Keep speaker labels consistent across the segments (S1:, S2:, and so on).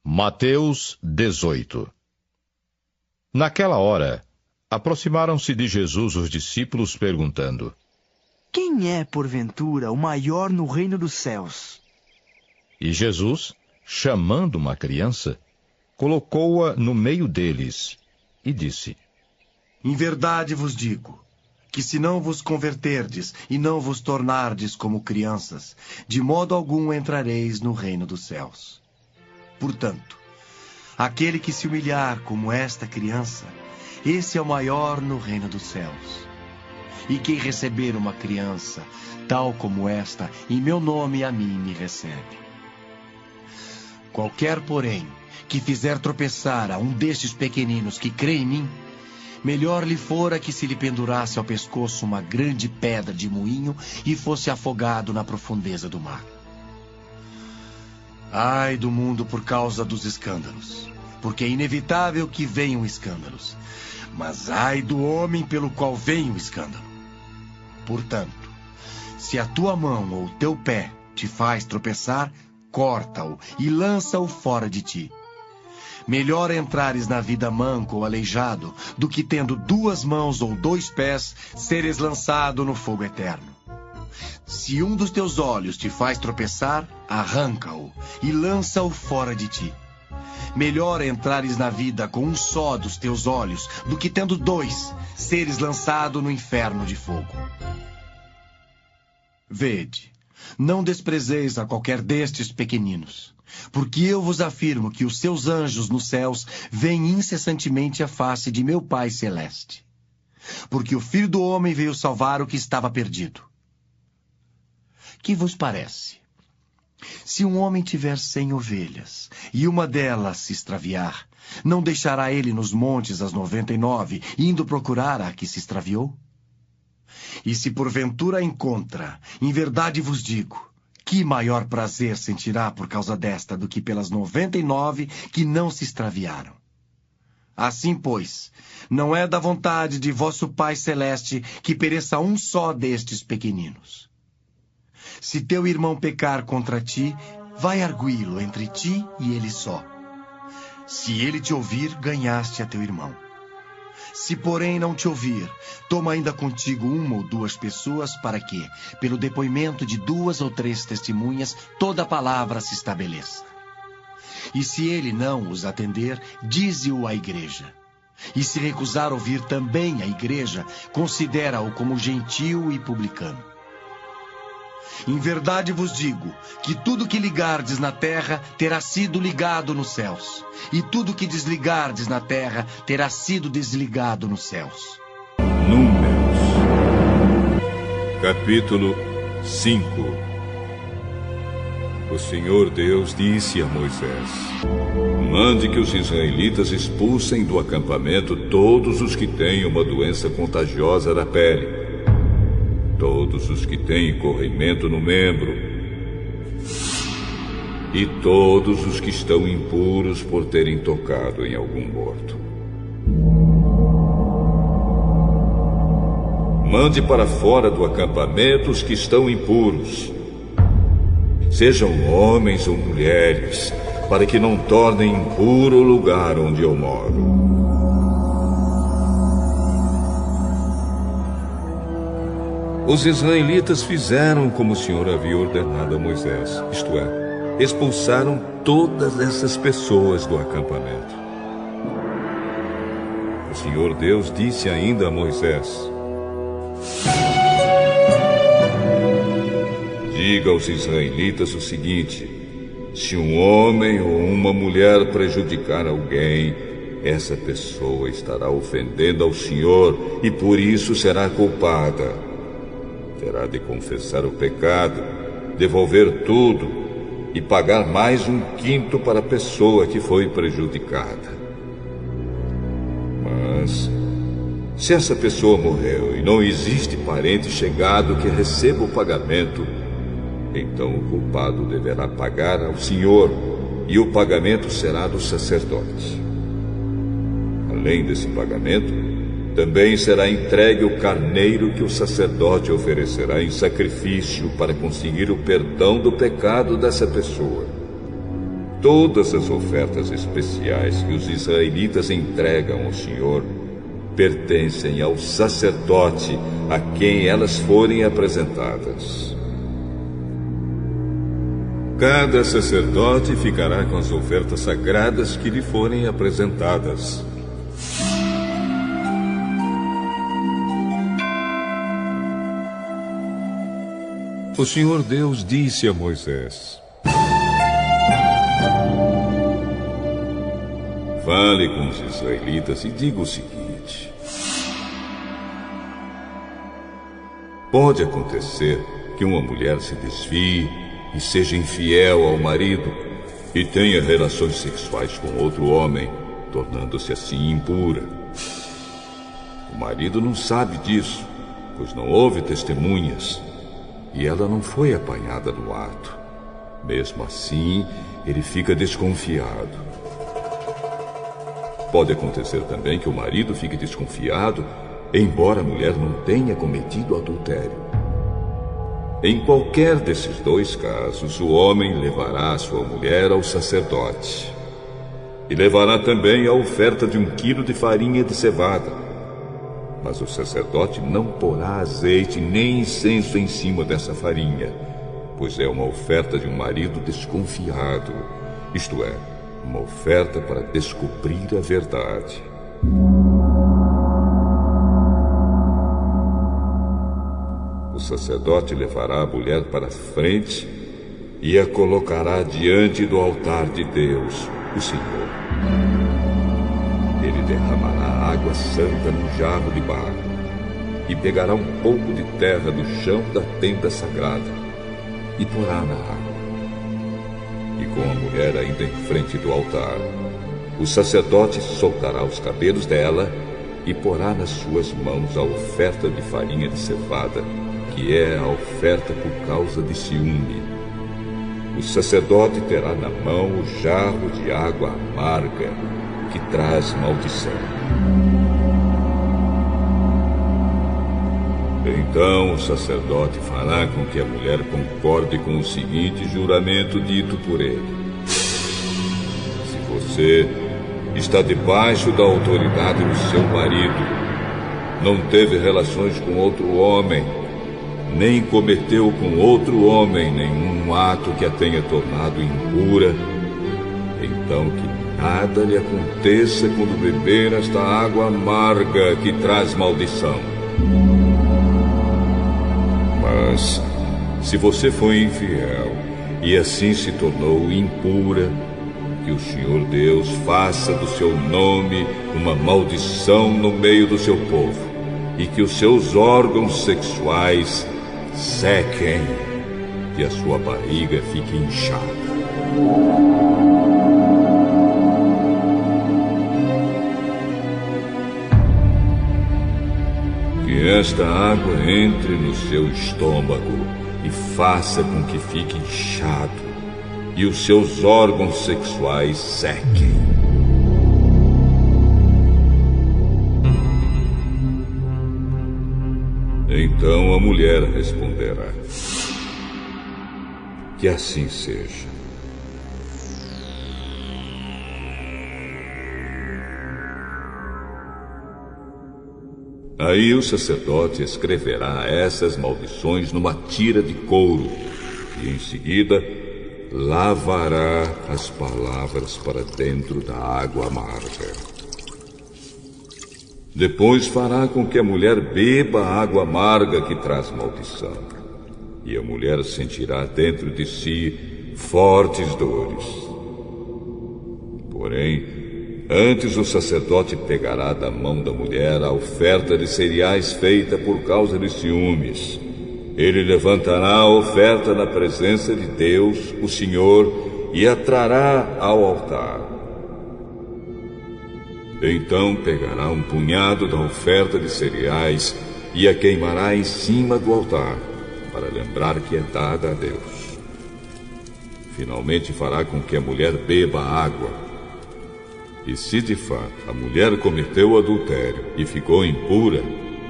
S1: Mateus 18. Naquela hora, aproximaram-se de Jesus os discípulos, perguntando:
S2: Quem é, porventura, o maior no reino dos céus?
S1: E Jesus, chamando uma criança, colocou-a no meio deles e disse:
S3: Em verdade vos digo, que se não vos converterdes e não vos tornardes como crianças, de modo algum entrareis no reino dos céus. Portanto, aquele que se humilhar como esta criança, esse é o maior no reino dos céus. E quem receber uma criança, tal como esta, em meu nome a mim me recebe. Qualquer, porém, que fizer tropeçar a um destes pequeninos que crê em mim, melhor lhe fora que se lhe pendurasse ao pescoço uma grande pedra de moinho e fosse afogado na profundeza do mar. Ai do mundo por causa dos escândalos, porque é inevitável que venham escândalos. Mas ai do homem pelo qual vem o escândalo. Portanto, se a tua mão ou teu pé te faz tropeçar, corta-o e lança-o fora de ti. Melhor entrares na vida manco ou aleijado, do que tendo 2 mãos ou 2 pés, seres lançado no fogo eterno. Se um dos teus olhos te faz tropeçar, arranca-o e lança-o fora de ti. Melhor entrares na vida com um só dos teus olhos, do que tendo 2, seres lançado no inferno de fogo. Vede, não desprezeis a qualquer destes pequeninos, porque eu vos afirmo que os seus anjos nos céus veem incessantemente a face de meu Pai Celeste. Porque o Filho do Homem veio salvar o que estava perdido. Que vos parece? Se um homem tiver 100 ovelhas, e uma delas se extraviar, não deixará ele nos montes as 99, indo procurar a que se extraviou? E se porventura a encontra, em verdade vos digo, que maior prazer sentirá por causa desta do que pelas 99 que não se extraviaram? Assim, pois, não é da vontade de vosso Pai Celeste que pereça um só destes pequeninos. Se teu irmão pecar contra ti, vai arguí-lo entre ti e ele só. Se ele te ouvir, ganhaste a teu irmão. Se, porém, não te ouvir, toma ainda contigo 1 ou 2 pessoas, para que, pelo depoimento de 2 ou 3 testemunhas, toda a palavra se estabeleça. E se ele não os atender, dize-o à igreja. E se recusar ouvir também a igreja, considera-o como gentio e publicano. Em verdade vos digo que tudo que ligardes na terra terá sido ligado nos céus, e tudo que desligardes na terra terá sido desligado nos céus.
S4: Números, capítulo 5. O Senhor Deus disse a Moisés: Mande que os israelitas expulsem do acampamento todos os que têm uma doença contagiosa da pele, todos os que têm corrimento no membro, e todos os que estão impuros por terem tocado em algum morto. Mande para fora do acampamento os que estão impuros, sejam homens ou mulheres, para que não tornem impuro o lugar onde eu moro. Os israelitas fizeram como o Senhor havia ordenado a Moisés, isto é, expulsaram todas essas pessoas do acampamento. O Senhor Deus disse ainda a Moisés: Diga aos israelitas o seguinte: se um homem ou uma mulher prejudicar alguém, essa pessoa estará ofendendo ao Senhor e por isso será culpada. Terá de confessar o pecado, devolver tudo e pagar mais 1/5 para a pessoa que foi prejudicada. Mas, se essa pessoa morreu e não existe parente chegado que receba o pagamento, então o culpado deverá pagar ao Senhor e o pagamento será do sacerdote. Além desse pagamento, também será entregue o carneiro que o sacerdote oferecerá em sacrifício para conseguir o perdão do pecado dessa pessoa. Todas as ofertas especiais que os israelitas entregam ao Senhor pertencem ao sacerdote a quem elas forem apresentadas. Cada sacerdote ficará com as ofertas sagradas que lhe forem apresentadas. O Senhor Deus disse a Moisés: fale com os israelitas e diga o seguinte: pode acontecer que uma mulher se desvie e seja infiel ao marido e tenha relações sexuais com outro homem, tornando-se assim impura. O marido não sabe disso, pois não houve testemunhas, e ela não foi apanhada no ato. Mesmo assim, ele fica desconfiado. Pode acontecer também que o marido fique desconfiado, embora a mulher não tenha cometido adultério. Em qualquer desses dois casos, o homem levará a sua mulher ao sacerdote. E levará também a oferta de 1 quilo de farinha de cevada. Mas o sacerdote não porá azeite nem incenso em cima dessa farinha, pois é uma oferta de um marido desconfiado, isto é, uma oferta para descobrir a verdade. O sacerdote levará a mulher para frente e a colocará diante do altar de Deus, o Senhor. Ele derramará água santa num jarro de barro e pegará um pouco de terra do chão da tenda sagrada e porá na água. E com a mulher ainda em frente do altar, o sacerdote soltará os cabelos dela e porá nas suas mãos a oferta de farinha de cevada, que é a oferta por causa de ciúme. O sacerdote terá na mão o jarro de água amarga, que traz maldição. Então o sacerdote fará com que a mulher concorde com o seguinte juramento dito por ele: se você está debaixo da autoridade do seu marido, não teve relações com outro homem, nem cometeu com outro homem nenhum ato que a tenha tornado impura, então que nada lhe aconteça quando beber esta água amarga que traz maldição. Mas, se você foi infiel e assim se tornou impura, que o Senhor Deus faça do seu nome uma maldição no meio do seu povo, e que os seus órgãos sexuais sequem e a sua barriga fique inchada. Que esta água entre no seu estômago e faça com que fique inchado e os seus órgãos sexuais sequem. Então a mulher responderá: que assim seja. Aí o sacerdote escreverá essas maldições numa tira de couro e em seguida lavará as palavras para dentro da água amarga. Depois fará com que a mulher beba a água amarga que traz maldição. E a mulher sentirá dentro de si fortes dores. Porém, antes o sacerdote pegará da mão da mulher a oferta de cereais feita por causa de ciúmes. Ele levantará a oferta na presença de Deus, o Senhor, e a trará ao altar. Então pegará um punhado da oferta de cereais e a queimará em cima do altar, para lembrar que é dada a Deus. Finalmente fará com que a mulher beba a água. E se de fato a mulher cometeu adultério e ficou impura,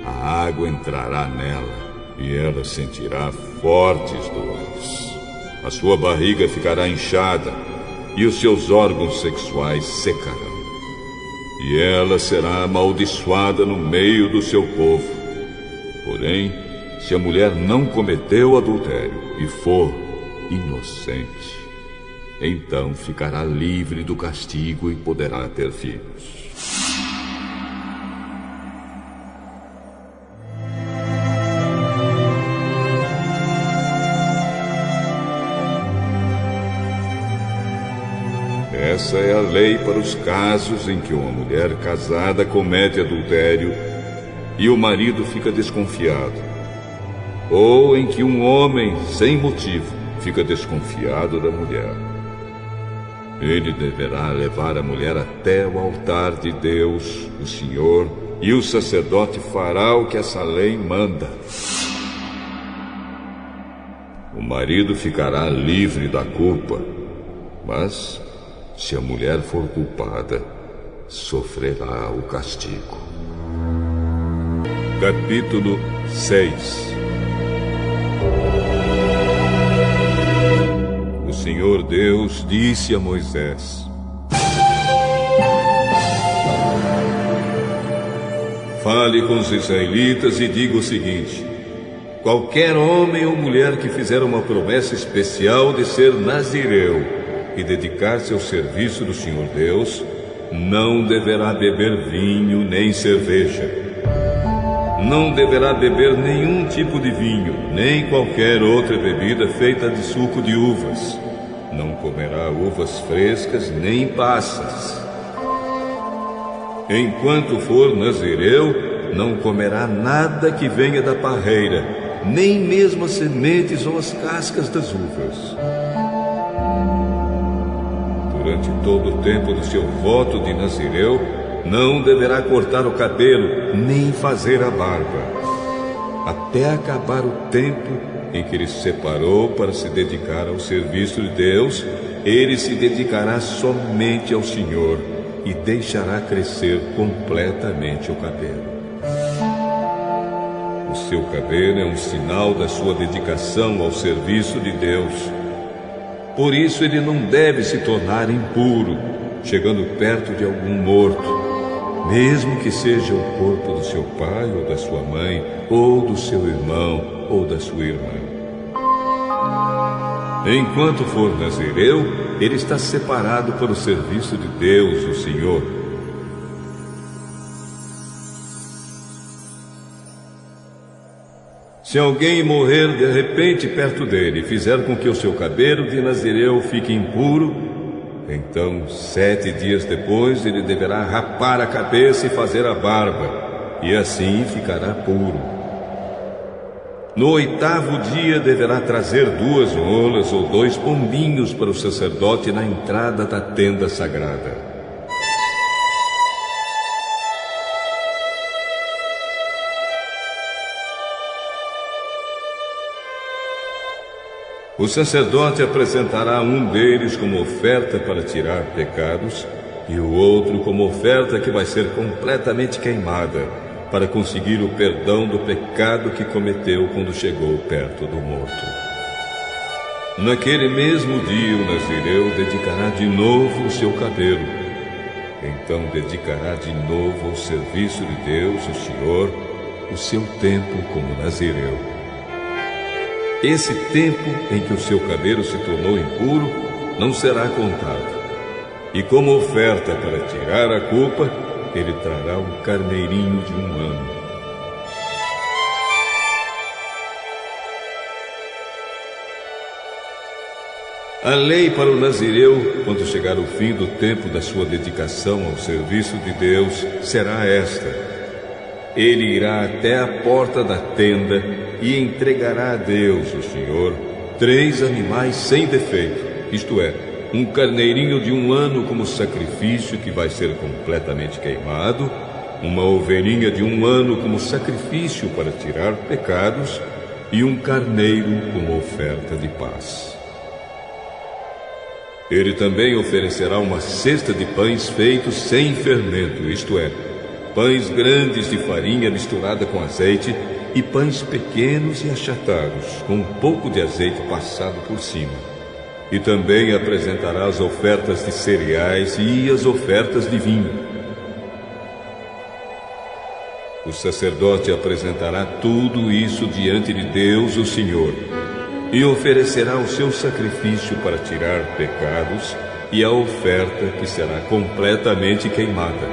S4: a água entrará nela e ela sentirá fortes dores. A sua barriga ficará inchada e os seus órgãos sexuais secarão. E ela será amaldiçoada no meio do seu povo. Porém, se a mulher não cometeu adultério e for inocente, então ficará livre do castigo e poderá ter filhos. Essa é a lei para os casos em que uma mulher casada comete adultério e o marido fica desconfiado, ou em que um homem, sem motivo, fica desconfiado da mulher. Ele deverá levar a mulher até o altar de Deus, o Senhor, e o sacerdote fará o que essa lei manda. O marido ficará livre da culpa, mas se a mulher for culpada, sofrerá o castigo. Capítulo 6. O Senhor Deus disse a Moisés: fale com os israelitas e diga o seguinte: qualquer homem ou mulher que fizer uma promessa especial de ser nazireu e dedicar-se ao serviço do Senhor Deus, não deverá beber vinho nem cerveja. Não deverá beber nenhum tipo de vinho, nem qualquer outra bebida feita de suco de uvas. Não comerá uvas frescas nem passas. Enquanto for nazireu, não comerá nada que venha da parreira, nem mesmo as sementes ou as cascas das uvas. Durante todo o tempo do seu voto de nazireu, não deverá cortar o cabelo, nem fazer a barba, até acabar o tempo em que ele se separou para se dedicar ao serviço de Deus. Ele se dedicará somente ao Senhor e deixará crescer completamente o cabelo. O seu cabelo é um sinal da sua dedicação ao serviço de Deus. Por isso ele não deve se tornar impuro, chegando perto de algum morto, mesmo que seja o corpo do seu pai ou da sua mãe, ou do seu irmão ou da sua irmã. Enquanto for nazireu, ele está separado para o serviço de Deus, o Senhor. Se alguém morrer de repente perto dele e fizer com que o seu cabelo de nazireu fique impuro, então 7 dias depois ele deverá rapar a cabeça e fazer a barba, e assim ficará puro. No 8º dia deverá trazer 2 rolas ou 2 pombinhos para o sacerdote na entrada da tenda sagrada. O sacerdote apresentará um deles como oferta para tirar pecados e o outro como oferta que vai ser completamente queimada para conseguir o perdão do pecado que cometeu quando chegou perto do morto. Naquele mesmo dia o nazireu dedicará de novo o seu cabelo. Então dedicará de novo ao serviço de Deus, o Senhor, o seu tempo como nazireu. Esse tempo em que o seu cabelo se tornou impuro não será contado. E como oferta para tirar a culpa, ele trará um carneirinho de 1 ano. A lei para o nazireu, quando chegar o fim do tempo da sua dedicação ao serviço de Deus, será esta: ele irá até a porta da tenda e entregará a Deus, o Senhor, 3 animais sem defeito, isto é, um carneirinho de 1 ano como sacrifício que vai ser completamente queimado, uma ovelhinha de 1 ano como sacrifício para tirar pecados e um carneiro como oferta de paz. Ele também oferecerá uma cesta de pães feitos sem fermento, isto é, pães grandes de farinha misturada com azeite e pães pequenos e achatados, com um pouco de azeite passado por cima. E também apresentará as ofertas de cereais e as ofertas de vinho. O sacerdote apresentará tudo isso diante de Deus, o Senhor, e oferecerá o seu sacrifício para tirar pecados e a oferta que será completamente queimada.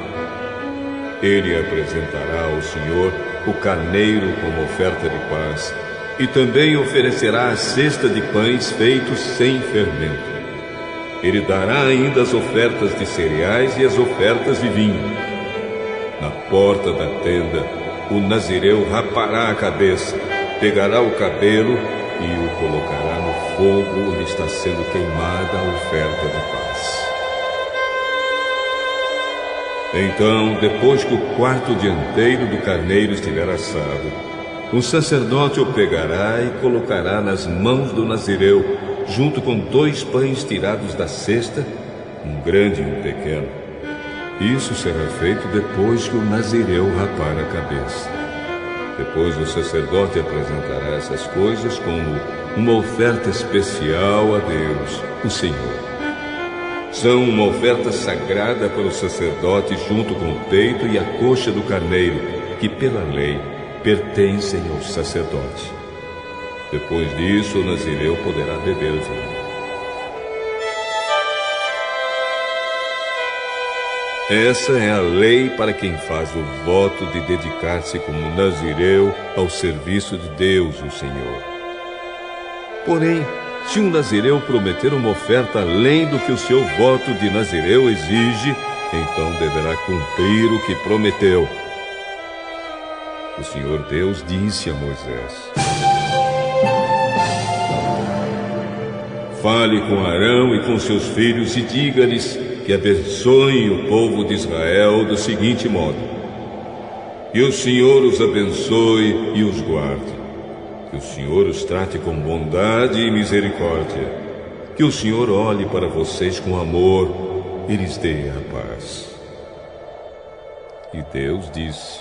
S4: Ele apresentará ao Senhor o carneiro como oferta de paz e também oferecerá a cesta de pães feitos sem fermento. Ele dará ainda as ofertas de cereais e as ofertas de vinho. Na porta da tenda, o nazireu rapará a cabeça, pegará o cabelo e o colocará no fogo onde está sendo queimada a oferta de paz. Então, depois que o quarto dianteiro do carneiro estiver assado, o sacerdote o pegará e colocará nas mãos do nazireu, junto com 2 pães tirados da cesta, um grande e um pequeno. Isso será feito depois que o nazireu rapar a cabeça. Depois o sacerdote apresentará essas coisas como uma oferta especial a Deus, o Senhor. São uma oferta sagrada para o sacerdote junto com o peito e a coxa do carneiro, que pela lei pertencem ao sacerdote. Depois disso, o nazireu poderá beber vinho. Essa é a lei para quem faz o voto de dedicar-se como nazireu ao serviço de Deus, o Senhor. Porém, se um nazireu prometer uma oferta além do que o seu voto de nazireu exige, então deverá cumprir o que prometeu. O Senhor Deus disse a Moisés: Fale com Arão e com seus filhos e diga-lhes que abençoem o povo de Israel do seguinte modo: que o Senhor os abençoe e os guarde, que o Senhor os trate com bondade e misericórdia, que o Senhor olhe para vocês com amor e lhes dê a paz. E Deus disse: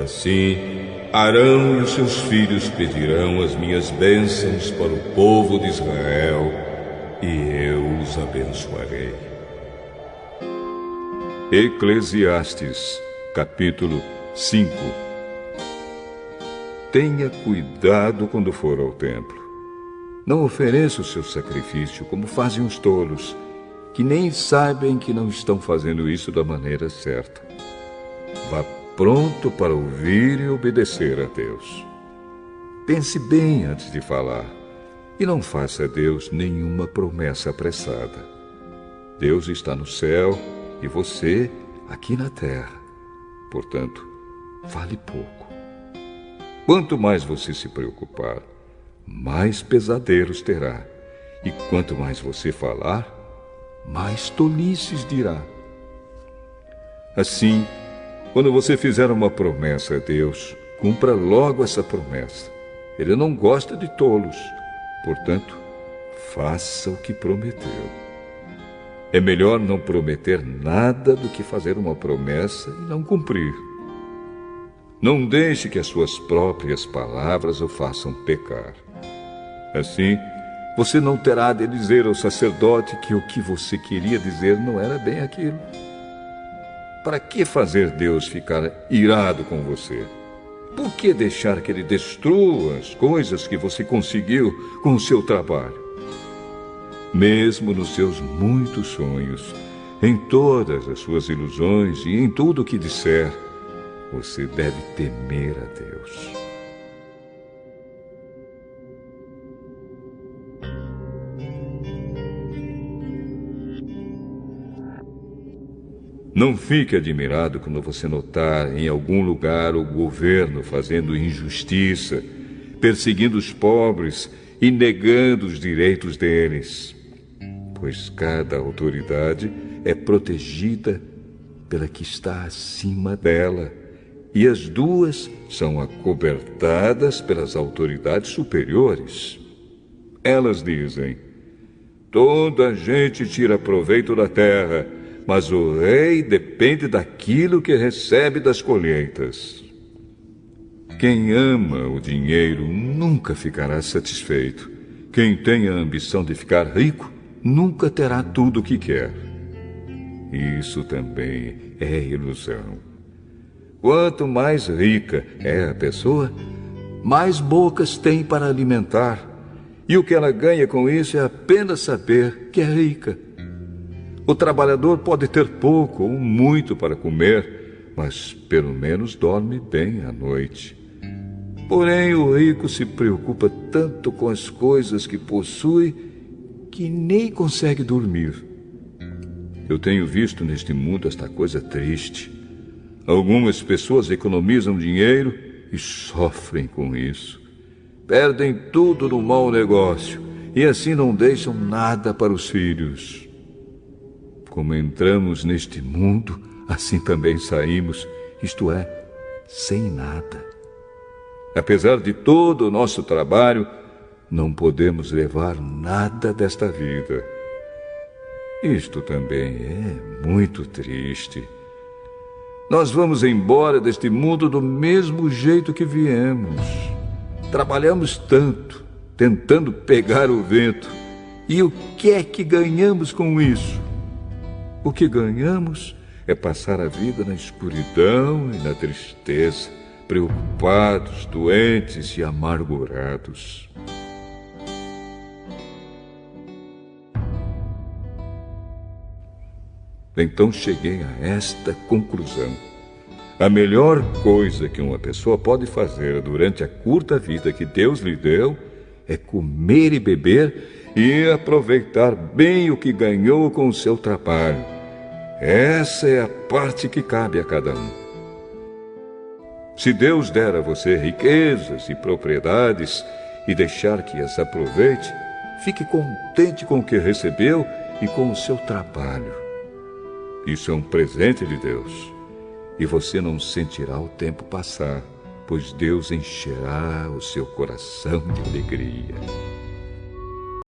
S4: Assim, Arão e os seus filhos pedirão as minhas bênçãos para o povo de Israel, e eu os abençoarei. Eclesiastes, capítulo 5. Tenha cuidado quando for ao templo. Não ofereça o seu sacrifício como fazem os tolos, que nem sabem que não estão fazendo isso da maneira certa. Vá pronto para ouvir e obedecer a Deus. Pense bem antes de falar e não faça a Deus nenhuma promessa apressada. Deus está no céu e você aqui na terra. Portanto, fale pouco. Quanto mais você se preocupar, mais pesadelos terá. E quanto mais você falar, mais tolices dirá. Assim, quando você fizer uma promessa a Deus, cumpra logo essa promessa. Ele não gosta de tolos. Portanto, faça o que prometeu. É melhor não prometer nada do que fazer uma promessa e não cumprir. Não deixe que as suas próprias palavras o façam pecar. Assim, você não terá de dizer ao sacerdote que o que você queria dizer não era bem aquilo. Para que fazer Deus ficar irado com você? Por que deixar que Ele destrua as coisas que você conseguiu com o seu trabalho? Mesmo nos seus muitos sonhos, em todas as suas ilusões e em tudo o que disser, você deve temer a Deus. Não fique admirado quando você notar em algum lugar o governo fazendo injustiça, perseguindo os pobres e negando os direitos deles, pois cada autoridade é protegida pela que está acima dela, e as duas são acobertadas pelas autoridades superiores. Elas dizem: toda a gente tira proveito da terra, mas o rei depende daquilo que recebe das colheitas. Quem ama o dinheiro nunca ficará satisfeito. Quem tem a ambição de ficar rico nunca terá tudo o que quer. Isso também é ilusão. Quanto mais rica é a pessoa, mais bocas tem para alimentar. E o que ela ganha com isso é apenas saber que é rica. O trabalhador pode ter pouco ou muito para comer, mas pelo menos dorme bem à noite. Porém, o rico se preocupa tanto com as coisas que possui que nem consegue dormir. Eu tenho visto neste mundo esta coisa triste. Algumas pessoas economizam dinheiro e sofrem com isso. Perdem tudo no mau negócio e assim não deixam nada para os filhos. Como entramos neste mundo, assim também saímos, isto é, sem nada. Apesar de todo o nosso trabalho, não podemos levar nada desta vida. Isto também é muito triste. Nós vamos embora deste mundo do mesmo jeito que viemos. Trabalhamos tanto, tentando pegar o vento. E o que é que ganhamos com isso? O que ganhamos é passar a vida na escuridão e na tristeza, preocupados, doentes e amargurados. Então cheguei a esta conclusão. A melhor coisa que uma pessoa pode fazer durante a curta vida que Deus lhe deu é comer e beber e aproveitar bem o que ganhou com o seu trabalho. Essa é a parte que cabe a cada um. Se Deus der a você riquezas e propriedades e deixar que as aproveite, fique contente com o que recebeu e com o seu trabalho. Isso é um presente de Deus. E você não sentirá o tempo passar, pois Deus encherá o seu coração de alegria.